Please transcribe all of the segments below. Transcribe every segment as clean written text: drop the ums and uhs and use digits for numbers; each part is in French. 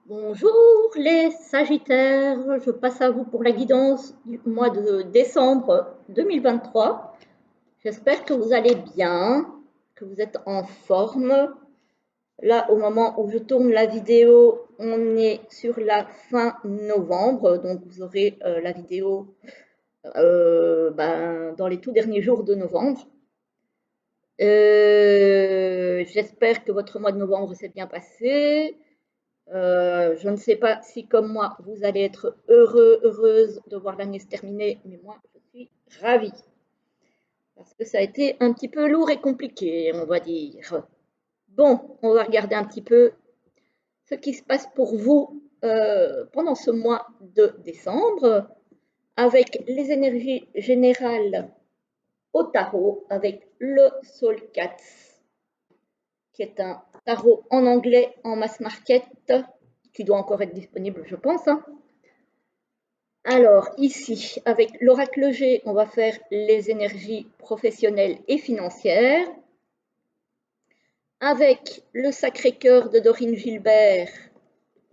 Bonjour les Sagittaires, je passe à vous pour la guidance du mois de décembre 2023. J'espère que vous allez bien, que vous êtes en forme. Là, au moment où je tourne la vidéo, on est sur la fin novembre, donc vous aurez la vidéo dans les tout derniers jours de novembre. J'espère que votre mois de novembre s'est bien passé. Je ne sais pas si, comme moi, vous allez être heureux, heureuse de voir l'année se terminer, mais moi, je suis ravie. Parce que ça a été un petit peu lourd et compliqué, on va dire. Bon, on va regarder un petit peu ce qui se passe pour vous pendant ce mois de décembre, avec les énergies générales au tarot, avec le Soul Cats, qui est un tarot en anglais en mass market, qui doit encore être disponible, je pense, hein. Alors ici, avec l'oracle G, on va faire les énergies professionnelles et financières. Avec le Sacré-Cœur de Dorine Gilbert,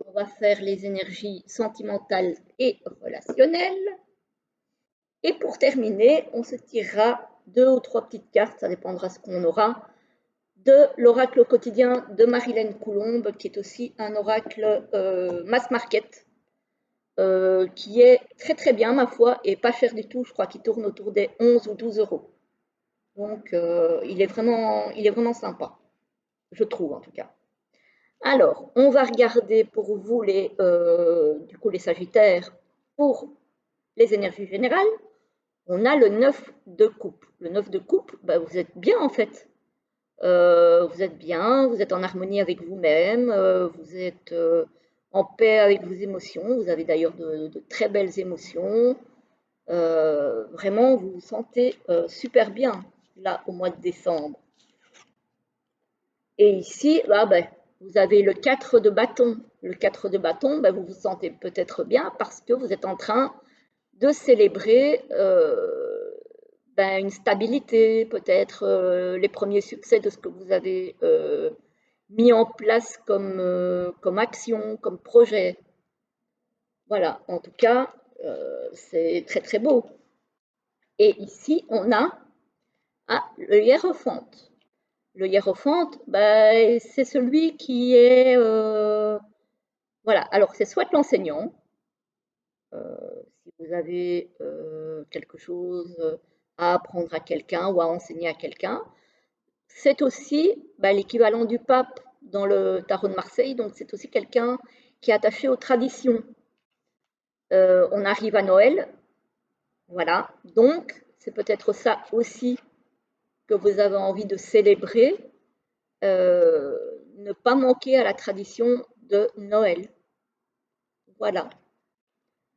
on va faire les énergies sentimentales et relationnelles. Et pour terminer, on se tirera 2 ou 3 petites cartes, ça dépendra ce qu'on aura, de l'oracle au quotidien de Marilène Coulombe, qui est aussi un oracle mass market, qui est très très bien, ma foi, et pas cher du tout. Je crois qu'il tourne autour des 11 ou 12 euros. Donc, il est vraiment sympa, je trouve en tout cas. Alors, on va regarder pour vous du coup, les Sagittaires, pour les énergies générales. On a le 9 de coupe. Le 9 de coupe, bah, vous êtes bien en fait. Vous êtes bien, vous êtes en harmonie avec vous-même, vous êtes en paix avec vos émotions. Vous avez d'ailleurs de très belles émotions. Vraiment, vous vous sentez super bien là au mois de décembre. Et ici, vous avez le 4 de bâton. Le 4 de bâton, vous vous sentez peut-être bien parce que vous êtes en train de célébrer une stabilité, peut-être les premiers succès de ce que vous avez mis en place comme action, comme projet. Voilà, en tout cas, c'est très très beau. Et ici, on a le hiérophante. Le hiérophante, c'est celui qui est... voilà, alors c'est soit l'enseignant, si vous avez quelque chose à apprendre à quelqu'un ou à enseigner à quelqu'un. C'est aussi l'équivalent du pape dans le tarot de Marseille, donc c'est aussi quelqu'un qui est attaché aux traditions. On arrive à Noël, voilà, donc c'est peut-être ça aussi que vous avez envie de célébrer, ne pas manquer à la tradition de Noël. Voilà.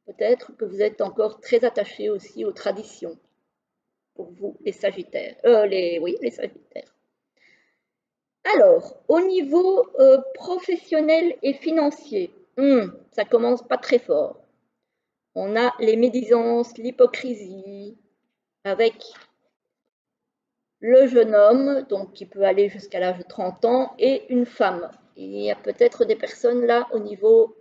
Peut-être que vous êtes encore très attaché aussi aux traditions, pour vous, les Sagittaires. Oui, les Sagittaires. Alors, au niveau professionnel et financier, ça commence pas très fort. On a les médisances, l'hypocrisie, avec le jeune homme, donc qui peut aller jusqu'à l'âge de 30 ans, et une femme. Il y a peut-être des personnes là au niveau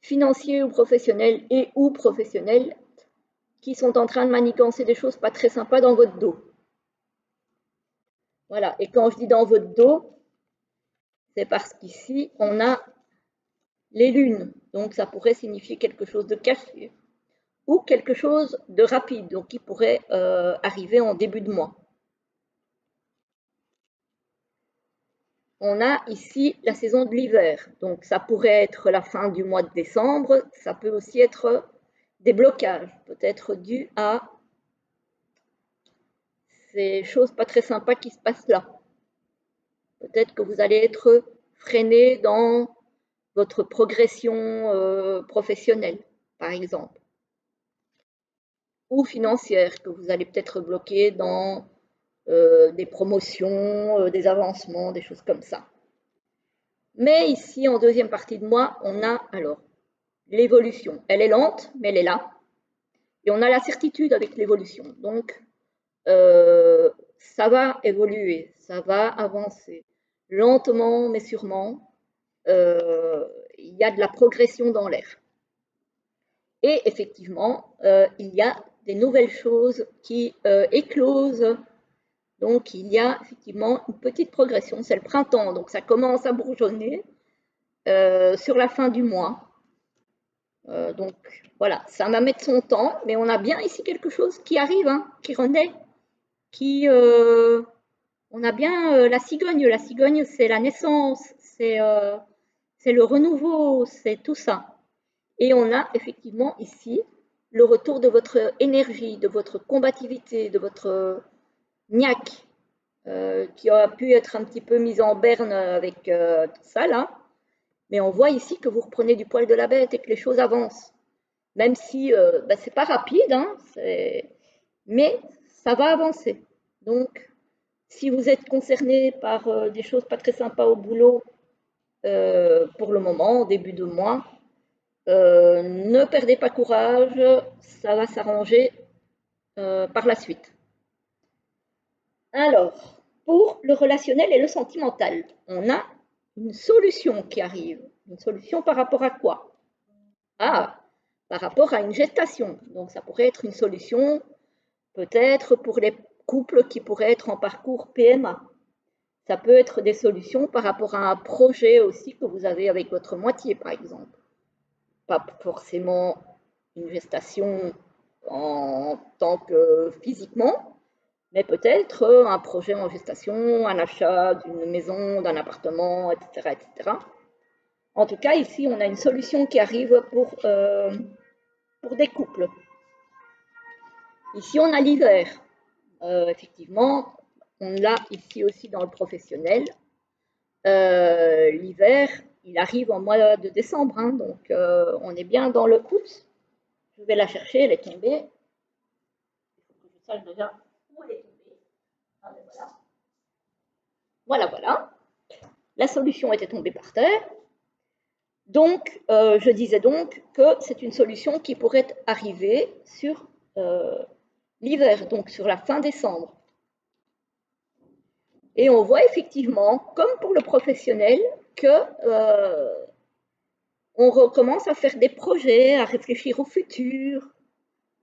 financier ou professionnel ou professionnel qui sont en train de manigancer des choses pas très sympas dans votre dos. Voilà, et quand je dis dans votre dos, c'est parce qu'ici, on a les lunes, donc ça pourrait signifier quelque chose de caché ou quelque chose de rapide, donc qui pourrait arriver en début de mois. On a ici la saison de l'hiver, donc ça pourrait être la fin du mois de décembre, ça peut aussi être des blocages, peut-être dû à ces choses pas très sympas qui se passent là. Peut-être que vous allez être freiné dans votre progression professionnelle, par exemple, ou financière, que vous allez peut-être bloquer dans des promotions, des avancements, des choses comme ça. Mais ici, en deuxième partie de mois, on a alors l'évolution. Elle est lente, mais elle est là. Et on a la certitude avec l'évolution. Donc, ça va évoluer, ça va avancer, lentement mais sûrement. Il y a de la progression dans l'air. Et effectivement, il y a des nouvelles choses qui éclosent. Donc, il y a effectivement une petite progression. C'est le printemps, donc ça commence à bourgeonner sur la fin du mois. Donc, voilà, ça va mettre son temps, mais on a bien ici quelque chose qui arrive, hein, qui renaît, on a bien la cigogne. La cigogne, c'est la naissance, c'est le renouveau, c'est tout ça. Et on a effectivement ici le retour de votre énergie, de votre combativité, de votre niaque, qui a pu être un petit peu mise en berne avec tout ça là. Mais on voit ici que vous reprenez du poil de la bête et que les choses avancent. Même si c'est pas rapide, hein, mais ça va avancer. Donc, si vous êtes concerné par des choses pas très sympas au boulot pour le moment, au début de mois, ne perdez pas courage, ça va s'arranger par la suite. Alors, pour le relationnel et le sentimental, on a une solution qui arrive. Une solution par rapport à quoi? Ah, par rapport à une gestation. Donc, ça pourrait être une solution peut-être pour les couples qui pourraient être en parcours PMA. Ça peut être des solutions par rapport à un projet aussi que vous avez avec votre moitié, par exemple. Pas forcément une gestation en tant que physiquement, mais peut-être un projet en gestation, un achat d'une maison, d'un appartement, etc., etc. En tout cas, ici, on a une solution qui arrive pour des couples. Ici, on a l'hiver. Effectivement, on l'a ici aussi dans le professionnel. L'hiver, il arrive en mois de décembre, hein, donc on est bien dans le août. Je vais la chercher, elle est tombée. Il faut que je sache déjà où elle est tombée. Ah, ben voilà. Voilà, voilà. La solution était tombée par terre. Donc, je disais donc que c'est une solution qui pourrait arriver sur l'hiver, donc sur la fin décembre. Et on voit effectivement, comme pour le professionnel, que on recommence à faire des projets, à réfléchir au futur,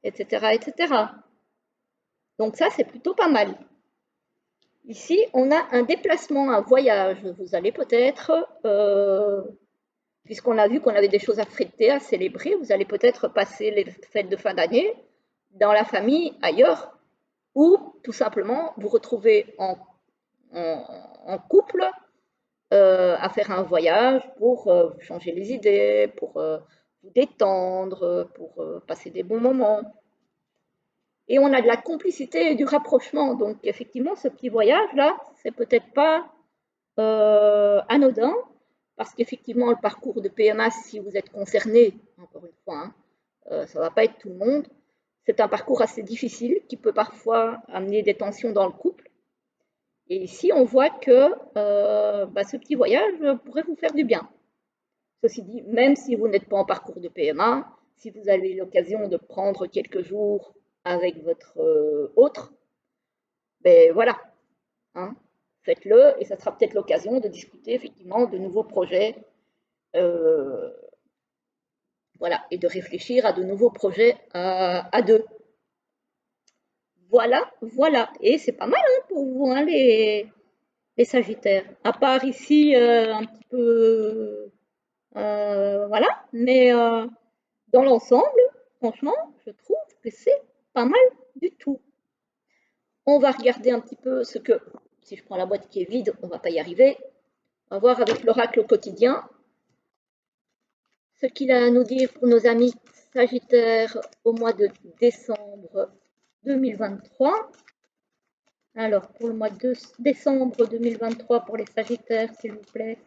etc., etc. Donc ça, c'est plutôt pas mal. Ici, on a un déplacement, un voyage. Vous allez peut-être, puisqu'on a vu qu'on avait des choses à fêter, à célébrer, vous allez peut-être passer les fêtes de fin d'année dans la famille ailleurs, ou tout simplement vous retrouver en couple à faire un voyage pour vous changer les idées, pour vous détendre, pour passer des bons moments. Et on a de la complicité et du rapprochement. Donc, effectivement, ce petit voyage-là, c'est peut-être pas anodin, parce qu'effectivement, le parcours de PMA, si vous êtes concerné, encore une fois, hein, ça ne va pas être tout le monde, c'est un parcours assez difficile qui peut parfois amener des tensions dans le couple. Et ici, on voit que ce petit voyage pourrait vous faire du bien. Ceci dit, même si vous n'êtes pas en parcours de PMA, si vous avez l'occasion de prendre quelques jours avec votre autre, ben voilà, hein, faites-le et ça sera peut-être l'occasion de discuter effectivement de nouveaux projets, voilà, et de réfléchir à de nouveaux projets à deux. Voilà, voilà, et c'est pas mal hein, pour vous, hein, les Sagittaires. À part ici, un petit peu, voilà, mais dans l'ensemble, franchement, je trouve que c'est pas mal du tout. On va regarder un petit peu ce que, si je prends la boîte qui est vide, on ne va pas y arriver. On va voir avec l'oracle au quotidien ce qu'il a à nous dire pour nos amis Sagittaires au mois de décembre 2023. Alors, pour le mois de décembre 2023, pour les Sagittaires, s'il vous plaît,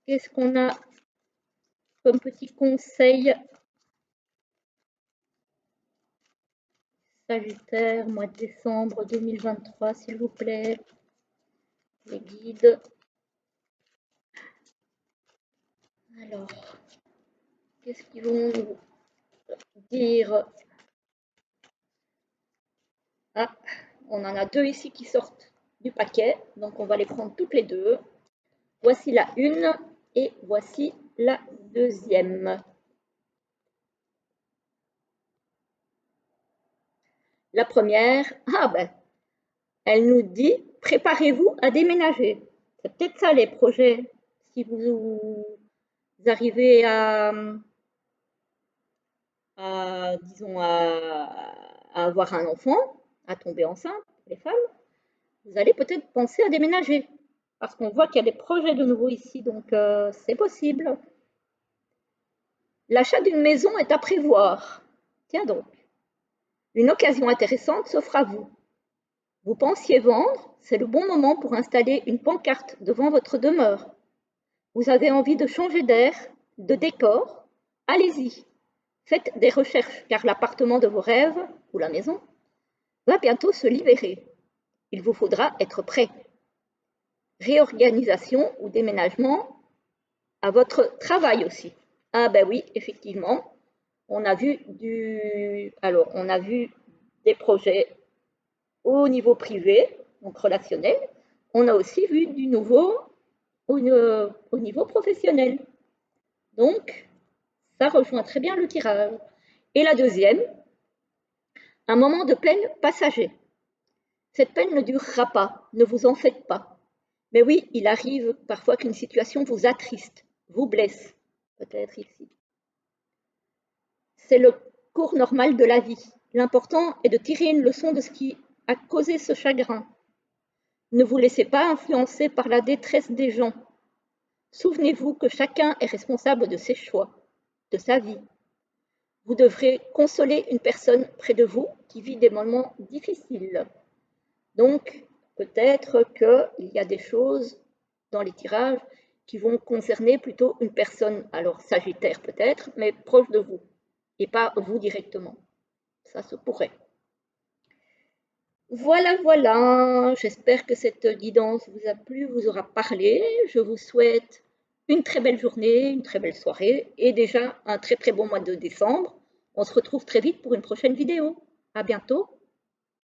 qu'est-ce qu'on a comme petit conseil? Sagittaire, mois de décembre 2023, s'il vous plaît. Les guides. Alors, qu'est-ce qu'ils vont nous dire? Ah, on en a deux ici qui sortent du paquet, donc on va les prendre toutes les deux. Voici la une et voici la deuxième. La première, elle nous dit préparez-vous à déménager. C'est peut-être ça les projets. Si vous arrivez disons, à avoir un enfant, à tomber enceinte, les femmes, vous allez peut-être penser à déménager. Parce qu'on voit qu'il y a des projets de nouveau ici, donc c'est possible. L'achat d'une maison est à prévoir. Tiens donc, une occasion intéressante s'offre à vous. Vous pensiez vendre, c'est le bon moment pour installer une pancarte devant votre demeure. Vous avez envie de changer d'air, de décor? Allez-y, faites des recherches car l'appartement de vos rêves, ou la maison, va bientôt se libérer. Il vous faudra être prêt. Réorganisation ou déménagement à votre travail aussi. Ah ben oui, effectivement, on a vu des projets au niveau privé, donc relationnel. On a aussi vu du nouveau au niveau professionnel. Donc, ça rejoint très bien le tirage. Et la deuxième, un moment de peine passager. Cette peine ne durera pas, ne vous en faites pas. Mais oui, il arrive parfois qu'une situation vous attriste, vous blesse, peut-être ici. C'est le cours normal de la vie. L'important est de tirer une leçon de ce qui a causé ce chagrin. Ne vous laissez pas influencer par la détresse des gens. Souvenez-vous que chacun est responsable de ses choix, de sa vie. Vous devrez consoler une personne près de vous qui vit des moments difficiles. Donc, peut-être qu'il y a des choses dans les tirages qui vont concerner plutôt une personne, alors Sagittaire peut-être, mais proche de vous, et pas vous directement. Ça se pourrait. Voilà, j'espère que cette guidance vous a plu, vous aura parlé. Je vous souhaite une très belle journée, une très belle soirée et déjà un très très bon mois de décembre. On se retrouve très vite pour une prochaine vidéo. À bientôt.